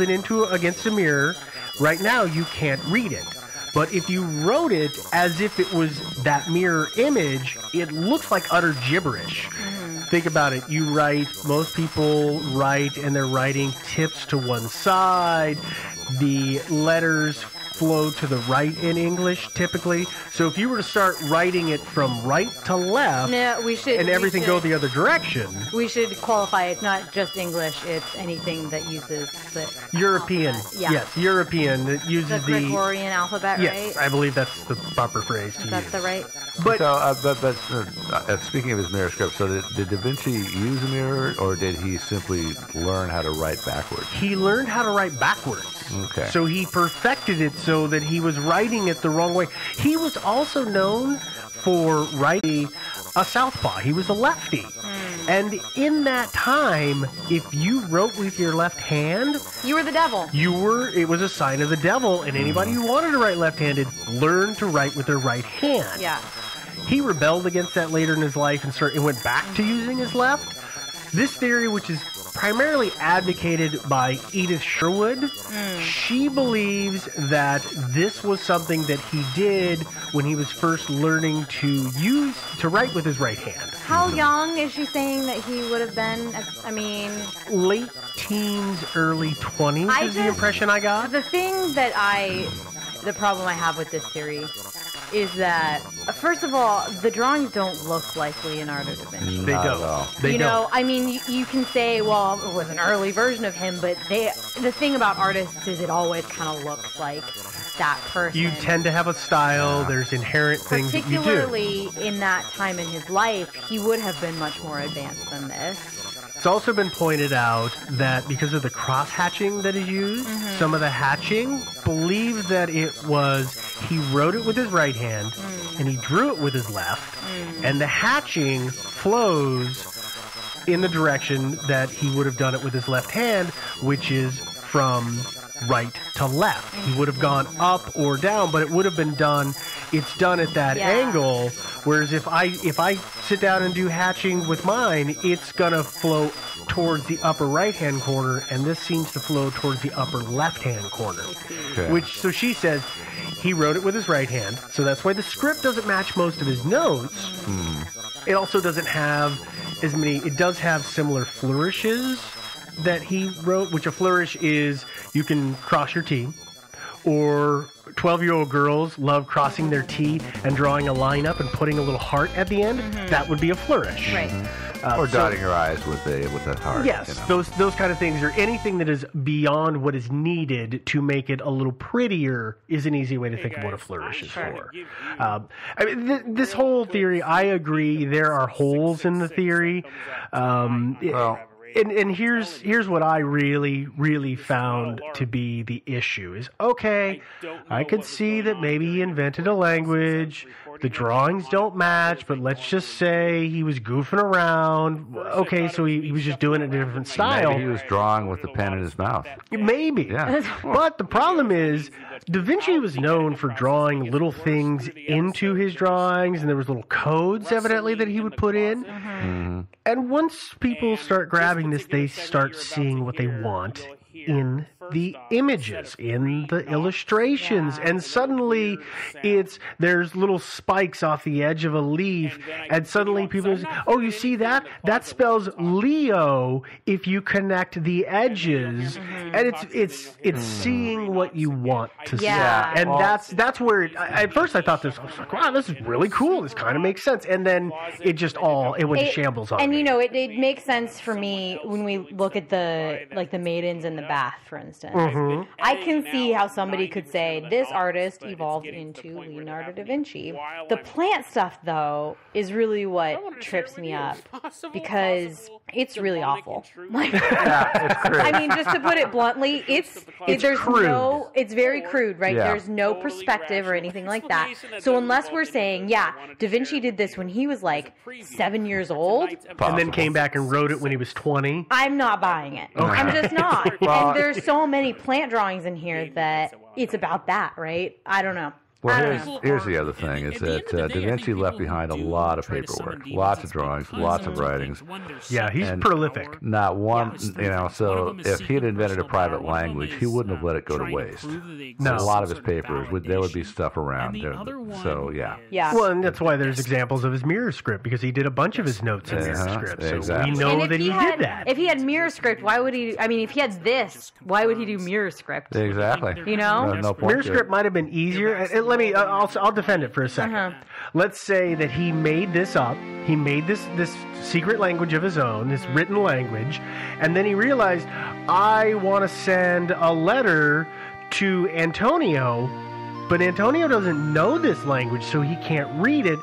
it into against a mirror, right now you can't read it. But if you wrote it as if it was that mirror image, it looks like utter gibberish. Think about it. You write, most people write, and they're writing tips to one side. The letters flow to the right in English, typically. So if you were to start writing it from right to left, and everything go the other direction. We should qualify it's not just English, it's anything that uses the European. Yeah. Yes, European that uses the Gregorian alphabet, right? Yes, I believe that's the proper phrase to use. That's the right. But speaking of his mirror script, so did Da Vinci use a mirror, or did he simply learn how to write backwards? He learned how to write backwards. Okay. So he perfected it so that he was writing it the wrong way. He was also known for writing a southpaw. He was a lefty. And in that time, if you wrote with your left hand, you were the devil. It was a sign of the devil, and anybody who wanted to write left-handed learned to write with their right hand. Yeah. He rebelled against that later in his life and went back to using his left. This theory, which is primarily advocated by Edith Sherwood, she believes that this was something that he did when he was first learning to write with his right hand. How young is she saying that he would have been? I mean, late teens, early 20s is the impression I got. The problem I have with this theory is that, first of all, the drawings don't look like Leonardo da Vinci. They don't. They don't. I mean, you can say, well, it was an early version of him, but the thing about artists is it always kind of looks like that person. You tend to have a style. There's inherent things that you do. Particularly in that time in his life, he would have been much more advanced than this. It's also been pointed out that because of the cross-hatching that is used, some of the hatching believes that it was he wrote it with his right hand and he drew it with his left, and the hatching flows in the direction that he would have done it with his left hand, which is from right to left. He would have gone up or down, but it would have been done. It's done at that angle. Whereas if I sit down and do hatching with mine, it's gonna flow towards the upper right hand corner, and this seems to flow towards the upper left hand corner. Okay. So she says he wrote it with his right hand, so that's why the script doesn't match most of his notes. It also doesn't have as many. It does have similar flourishes that he wrote, which a flourish is you can cross your T, or 12-year-old girls love crossing their T and drawing a line up and putting a little heart at the end. That would be a flourish. Right. Or dotting your eyes with a heart. Yes, those kind of things, or anything that is beyond what is needed to make it a little prettier, is an easy way to think of what a flourish is for. I mean, this whole theory, I agree, there are holes in the theory. And here's what I really found to be the issue is, okay, I could see that maybe he invented a language, the drawings don't match, but let's just say he was goofing around. Okay, so he was just doing it in a different style. Maybe he was drawing with the pen in his mouth. Maybe. Yeah. But the problem is, Da Vinci was known for drawing little things into his drawings, and there was little codes, evidently, that he would put in. And once people start grabbing this, they start seeing what they want in the images, in the illustrations, and suddenly there's little spikes off the edge of a leaf, and suddenly people say, oh, you see that? That spells Leo if you connect the edges, and it's seeing what you want to see. And that's where at first I thought I was like, wow, this is really cool. This kind of makes sense, and then it went to shambles on me. And it makes sense for me when we look at the maidens in the bath, for instance. I can see how somebody could say this artist evolved into Leonardo da Vinci. The plant stuff, though, is really what trips me up because it's really awful. I mean, just to put it bluntly, it's very crude, right? Yeah. There's no perspective or anything like that. So unless we're saying, Da Vinci did this when he was 7 years old, and then came back and wrote it when he was 20. I'm not buying it. Okay. I'm just not. And there's so many plant drawings in here that it's about that, right? I don't know. Well, here's the other thing, is that Da Vinci left behind a lot of paperwork, lots of drawings, lots of writings. Yeah, he's prolific. Not one, so if he had invented a private language, he wouldn't have let it go to waste. No. A lot of his papers, there would be stuff around. So, yeah. Yeah. Well, and that's why there's examples of his mirror script, because he did a bunch of his notes in mirror script. So exactly. we know And if that he did that. If he had mirror script, why would he? I mean, if he had this, why would he do mirror script? Exactly. You know? No point Mirror to it. script might have been easier. Let me. I'll defend it for a second. Let's say that he made this up. He made this secret language of his own, this written language, and then he realized, I want to send a letter to Antonio, but Antonio doesn't know this language, so he can't read it.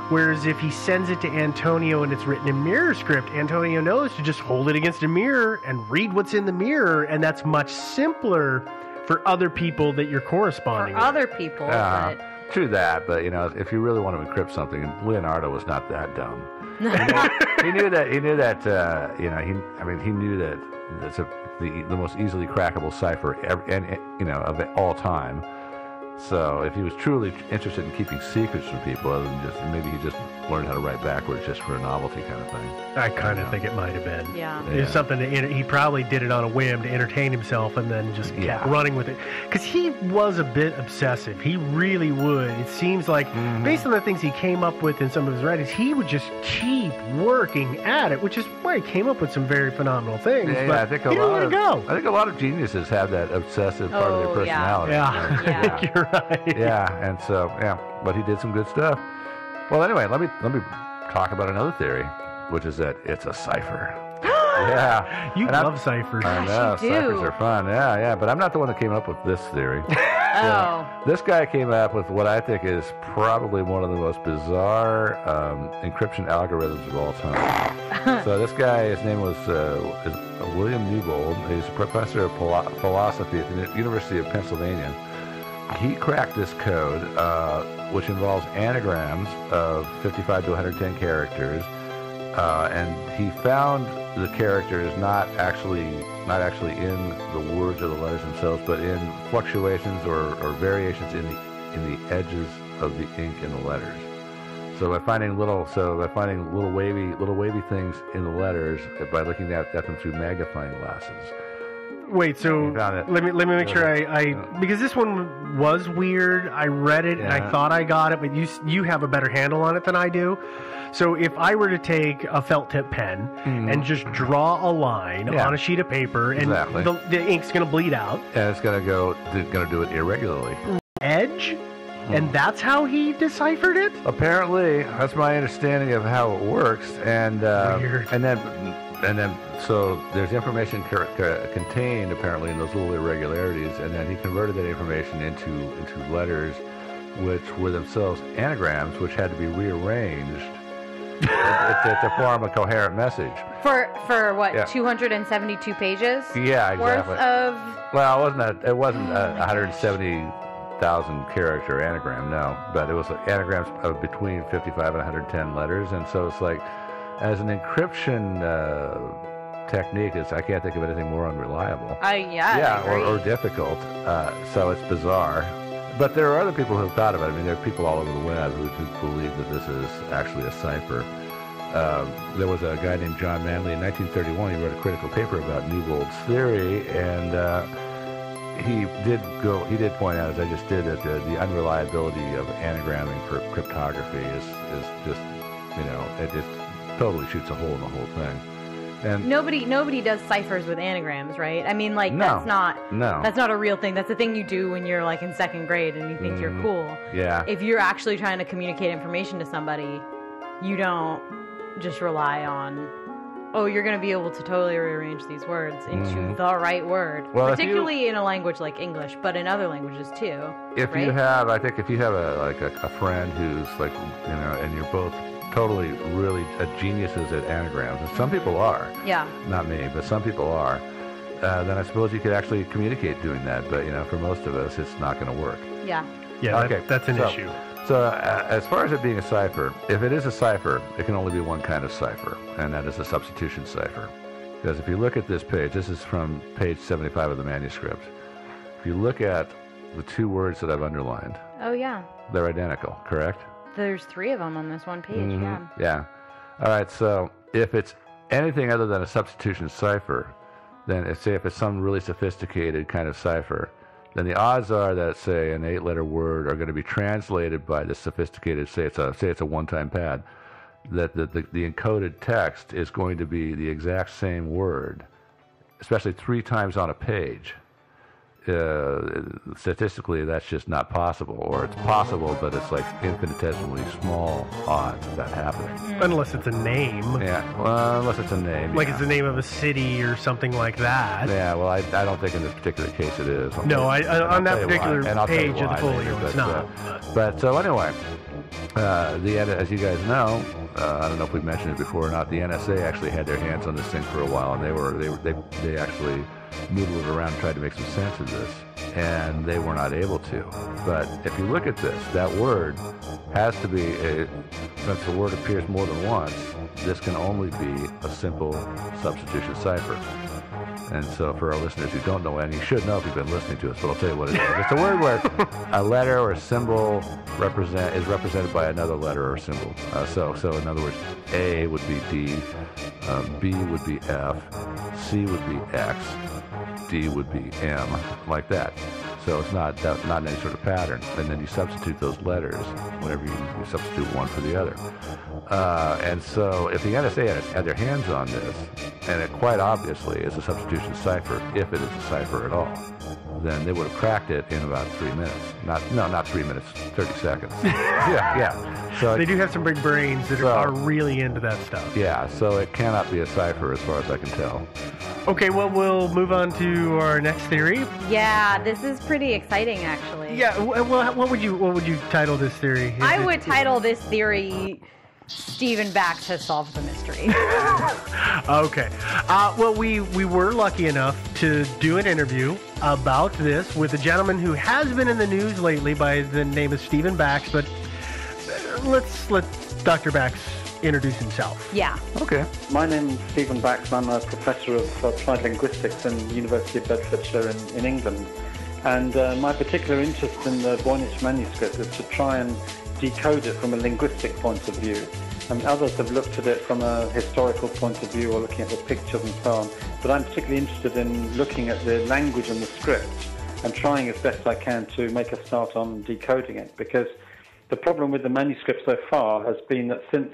Whereas if he sends it to Antonio and it's written in mirror script, Antonio knows to just hold it against a mirror and read what's in the mirror, and that's much simpler for other people that you're corresponding with. Other people. But... True that, but if you really want to encrypt something, and Leonardo was not that dumb. He knew that. He knew that. He knew that it's the most easily crackable cipher of all time. So if he was truly interested in keeping secrets from people, other than maybe he just learned how to write backwards just for a novelty kind of thing. I kind of think it might have been. Yeah. It was something he probably did it on a whim to entertain himself, and then just kept running with it. Because he was a bit obsessive. He really would. It seems like, based on the things he came up with in some of his writings, he would just keep working at it, which is why he came up with some very phenomenal things. I think he didn't let it go. I think a lot of geniuses have that obsessive part of their personality. Yeah. I think you're right. Yeah, and so but he did some good stuff. Well, anyway, let me talk about another theory, which is that it's a cipher. Yeah, you love ciphers. I know, you do. ciphers are fun. Yeah, but I'm not the one that came up with this theory. Oh. This guy came up with what I think is probably one of the most bizarre encryption algorithms of all time. So this guy, his name was is William Newbold. He's a professor of philosophy at the University of Pennsylvania. He cracked this code, which involves anagrams of 55 to 110 characters, and he found the characters not actually in the words or the letters themselves, but in fluctuations or variations in the edges of the ink in the letters. So by finding little wavy things in the letters by looking at them through magnifying glasses. Wait, so let me make sure I because this one was weird. I read it and I thought I got it, but you have a better handle on it than I do. So if I were to take a felt tip pen and just draw a line on a sheet of paper, and the ink's going to bleed out, and it's going to do it irregularly. Edge, and that's how he deciphered it. Apparently, that's my understanding of how it works, and then so there's information contained apparently in those little irregularities, and then he converted that information into letters, which were themselves anagrams, which had to be rearranged to form a coherent message. For what, 272 pages? Yeah, exactly. Worth of... Well, it wasn't a 170,000 character anagram, no, but it was anagrams of between 55 and 110 letters, and so it's like, as an encryption technique, I can't think of anything more unreliable. Or difficult. So it's bizarre. But there are other people who have thought about it. I mean, there are people all over the web who believe that this is actually a cipher. There was a guy named John Manley in 1931. He wrote a critical paper about Newbold's theory, and he did point out, as I just did, that the unreliability of anagramming for cryptography is just, it just totally shoots a hole in the whole thing. And nobody does ciphers with anagrams, right? I mean, that's not a real thing. That's a thing you do when you're like in second grade and you think you're cool. Yeah. If you're actually trying to communicate information to somebody, you don't just rely on, you're going to be able to totally rearrange these words into the right word. Well, particularly in a language like English, but in other languages too. If you have a friend who's like, and you're both totally really geniuses at anagrams, and some people are. Yeah. Not me, but some people are. Then I suppose you could actually communicate doing that, but for most of us, it's not going to work. Yeah. Yeah. Okay. That's an issue. So as far as it being a cipher, if it is a cipher, it can only be one kind of cipher, and that is a substitution cipher. Because if you look at this page, this is from page 75 of the manuscript. If you look at the two words that I've underlined. Oh, yeah. They're identical, correct? There's 3 of them on this one page, yeah. Yeah. All right, so if it's anything other than a substitution cipher, then if it's some really sophisticated kind of cipher, then the odds are that, say, an 8-letter word are going to be translated by the sophisticated, say it's a one-time pad, that the encoded text is going to be the exact same word, especially 3 times on a page. Statistically, that's just not possible, or it's possible, but it's like infinitesimally small odds of that happening. Unless it's a name. Yeah, well, unless it's a name. Like yeah. it's the name of a city or something like that. Yeah, well, I don't think in this particular case it is. No, on that particular page of the folio, later, it's not. But so anyway, as you guys know, I don't know if we've mentioned it before or not, the NSA actually had their hands on this thing for a while, and they actually noodled around and tried to make some sense of this, and they were not able to. But if you look at this, that word has to be, since the word appears more than once, this can only be a simple substitution cipher. And so for our listeners who don't know, and you should know if you've been listening to us, but I'll tell you what it is. It's a word where a letter or a symbol is represented by another letter or symbol. So in other words, A would be D, B would be F, C would be X, D would be M, like that. So it's not in any sort of pattern. And then you substitute those letters whenever you substitute one for the other. And so if the NSA had their hands on this, and it quite obviously is a substitution cipher, if it is a cipher at all, then they would have cracked it in about 3 minutes. Not 3 minutes, 30 seconds. yeah. So they do have some big brains that are really into that stuff. Yeah, so it cannot be a cipher as far as I can tell. Okay, well, we'll move on to our next theory. Yeah, this is pretty exciting, actually. Yeah, well, what would you title this theory? I would title this theory, Stephen Bax has solved the mystery. Okay. Well, we were lucky enough to do an interview about this with a gentleman who has been in the news lately by the name of Stephen Bax, but let's let Dr. Bax introduce himself. Yeah. Okay. My name is Stephen Bax. I'm a professor of applied linguistics in the University of Bedfordshire in England. And my particular interest in the Voynich manuscript is to try and decode it from a linguistic point of view. And others have looked at it from a historical point of view or looking at the pictures and so on. But I'm particularly interested in looking at the language and the script and trying as best I can to make a start on decoding it. Because the problem with the manuscript so far has been that since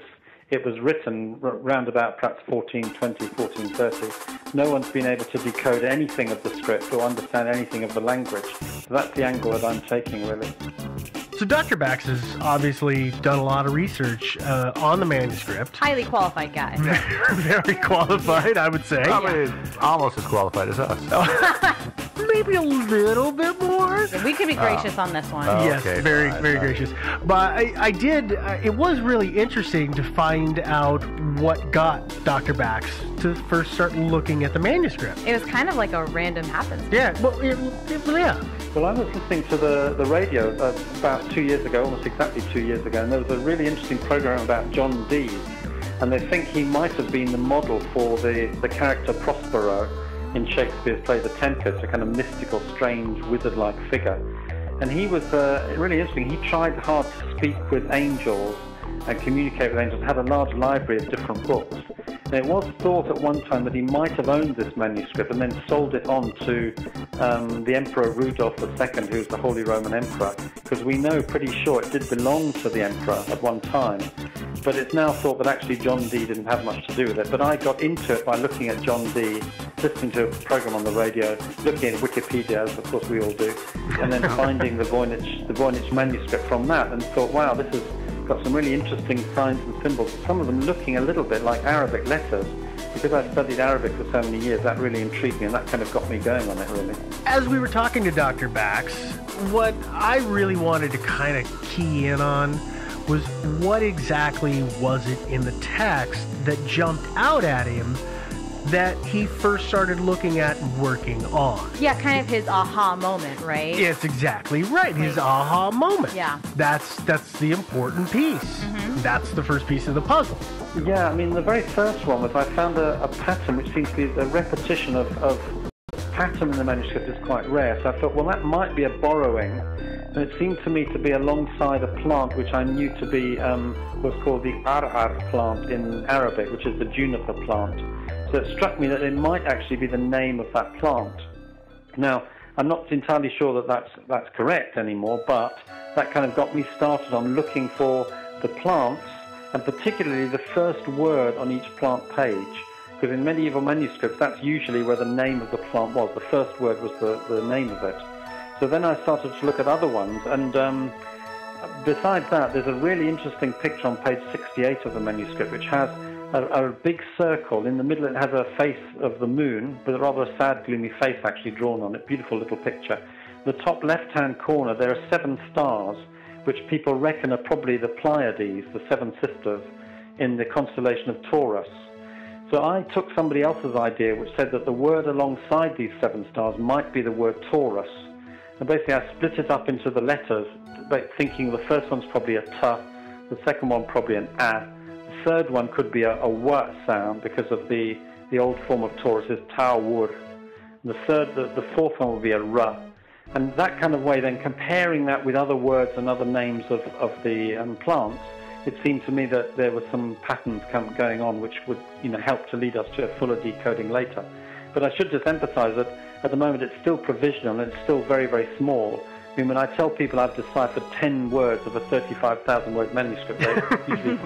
it was written round about perhaps 1420, 1430, no one's been able to decode anything of the script or understand anything of the language. So that's the angle that I'm taking, really. So Dr. Bax has obviously done a lot of research on the manuscript. Highly qualified guy. Very qualified, I would say. Probably almost as qualified as us. Maybe a little bit more. We could be gracious on this one. Yes, okay, very fine. gracious. But I did, it was really interesting to find out what got Dr. Bax to first start looking at the manuscript. It was kind of like a random happenstance. Yeah, well, yeah. Well, I was listening to the radio about 2 years ago, almost exactly 2 years ago, and there was a really interesting program about John Dee, and they think he might have been the model for the character Prospero in Shakespeare's play The Tempest, a kind of mystical, strange, wizard-like figure. And he was really interesting. He tried hard to speak with angels and communicate with angels, had a large library of different books. And it was thought at one time that he might have owned this manuscript and then sold it on to the Emperor Rudolph II, who was the Holy Roman Emperor, because we know pretty sure it did belong to the Emperor at one time. But it's now thought that actually John Dee didn't have much to do with it. But I got into it by looking at John Dee, listening to a program on the radio, looking at Wikipedia, as of course we all do, and then finding the Voynich manuscript from that, and thought, wow, this has got some really interesting signs and symbols, some of them looking a little bit like Arabic letters. Because I studied Arabic for so many years, that really intrigued me, and that kind of got me going on it, really. As we were talking to Dr. Bax, what I really wanted to kind of key in on was what exactly was it in the text that jumped out at him that he first started looking at and working on. Yeah, kind of his aha moment, right? It's exactly right. His aha moment. Yeah. That's the important piece. Mm-hmm. That's the first piece of the puzzle. Yeah, I mean, the very first one was I found a pattern which seems to be a repetition of pattern in the manuscript is quite rare, so I thought, well, that might be a borrowing. And it seemed to me to be alongside a plant which I knew to be what's called the arar plant in Arabic, which is the juniper plant. So it struck me that it might actually be the name of that plant. Now, I'm not entirely sure that that's correct anymore, but that kind of got me started on looking for the plants, and particularly the first word on each plant page. Because in medieval manuscripts, that's usually where the name of the plant was. The first word was the name of it. So then I started to look at other ones, and besides that, there's a really interesting picture on page 68 of the manuscript, which has a big circle. In the middle, it has a face of the moon, with a rather sad, gloomy face actually drawn on it. Beautiful little picture. The top left-hand corner, there are 7 stars, which people reckon are probably the Pleiades, the 7 sisters, in the constellation of Taurus. So I took somebody else's idea, which said that the word alongside these 7 stars might be the word Taurus. And basically I split it up into the letters, thinking the first one's probably a T, the second one probably an A, the third one could be a W sound because of the old form of Taurus is Tawur. The fourth one would be a R. And that kind of way, then comparing that with other words and other names of the plants, it seemed to me that there were some patterns going on which would help to lead us to a fuller decoding later. But I should just emphasize that at the moment it's still provisional and it's still very, very small. I mean, when I tell people I've deciphered 10 words of a 35,000 word manuscript, they usually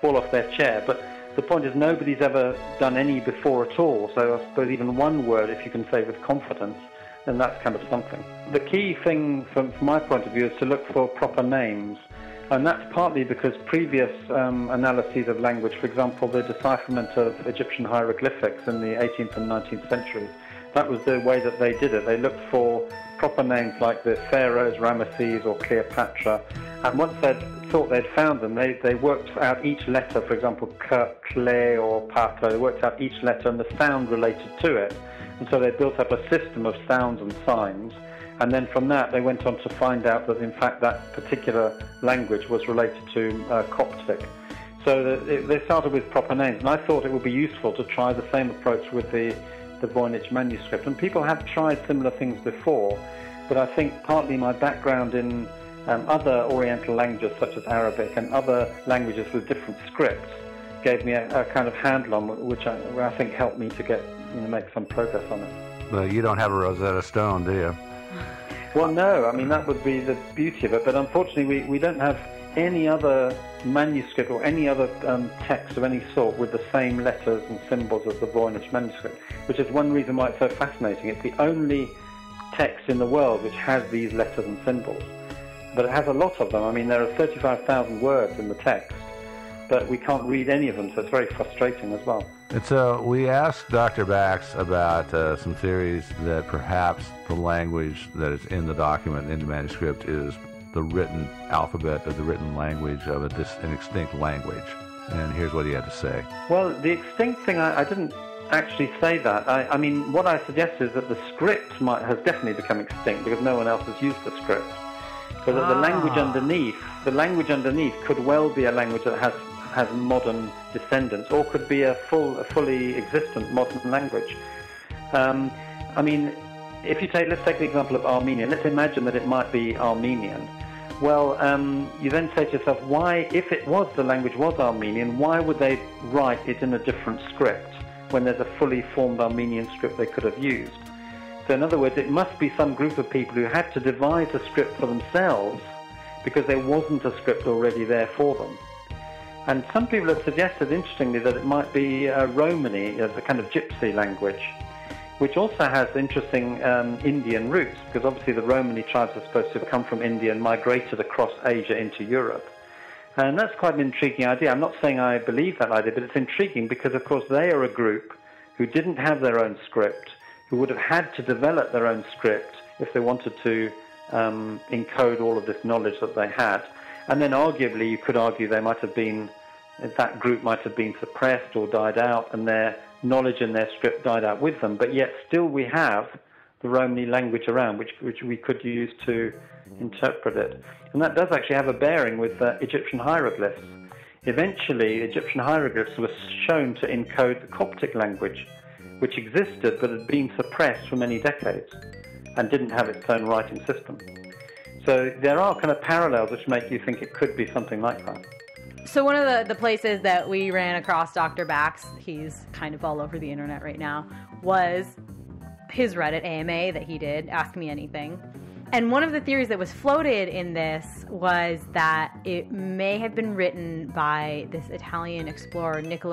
fall off their chair. But the point is nobody's ever done any before at all. So I suppose even one word, if you can say with confidence, then that's kind of something. The key thing from my point of view is to look for proper names. And that's partly because previous analyses of language, for example, the decipherment of Egyptian hieroglyphics in the 18th and 19th centuries, that was the way that they did it. They looked for proper names like the pharaohs, Ramesses or Cleopatra, and once they'd thought they'd found them, they worked out each letter, for example, K, Cle or Pata, they worked out each letter and the sound related to it. And so they built up a system of sounds and signs. And then from that, they went on to find out that, in fact, that particular language was related to Coptic. So they started with proper names. And I thought it would be useful to try the same approach with the Voynich manuscript. And people have tried similar things before. But I think partly my background in other Oriental languages, such as Arabic, and other languages with different scripts, gave me a kind of handle on which I think helped me to make some progress on it. But you don't have a Rosetta Stone, do you? Well, no. I mean, that would be the beauty of it. But unfortunately, we don't have any other manuscript or any other text of any sort with the same letters and symbols as the Voynich manuscript, which is one reason why it's so fascinating. It's the only text in the world which has these letters and symbols. But it has a lot of them. I mean, there are 35,000 words in the text, but we can't read any of them, so it's very frustrating as well. And so we asked Dr. Bax about some theories that perhaps the language that is in the document, in the manuscript, is the written alphabet or the written language of an extinct language. And here's what he had to say. Well, the extinct thing, I didn't actually say that. I mean, what I suggest is that the script has definitely become extinct because no one else has used the script. So that the language underneath could well be a language that has modern descendants, or could be a fully existent modern language. I mean, let's take the example of Armenian. Let's imagine that it might be Armenian. Well, you then say to yourself, why, if the language was Armenian, why would they write it in a different script when there's a fully formed Armenian script they could have used? So in other words, it must be some group of people who had to devise a script for themselves because there wasn't a script already there for them. And some people have suggested, interestingly, that it might be Romani, as a kind of gypsy language, which also has interesting Indian roots, because obviously the Romani tribes are supposed to have come from India and migrated across Asia into Europe. And that's quite an intriguing idea. I'm not saying I believe that idea, but it's intriguing because, of course, they are a group who didn't have their own script, who would have had to develop their own script if they wanted to encode all of this knowledge that they had. And then arguably you could argue that group might have been suppressed or died out, and their knowledge and their script died out with them. But yet still we have the Romani language around, which we could use to interpret it. And that does actually have a bearing with Egyptian hieroglyphs. Eventually, Egyptian hieroglyphs were shown to encode the Coptic language. which existed but had been suppressed for many decades and didn't have its own writing system. So there are kind of parallels which make you think it could be something like that. So one of the places that we ran across Dr. Bax, he's kind of all over the internet right now, was his Reddit AMA that he did, Ask Me Anything. And one of the theories that was floated in this was that it may have been written by this Italian explorer, Nicola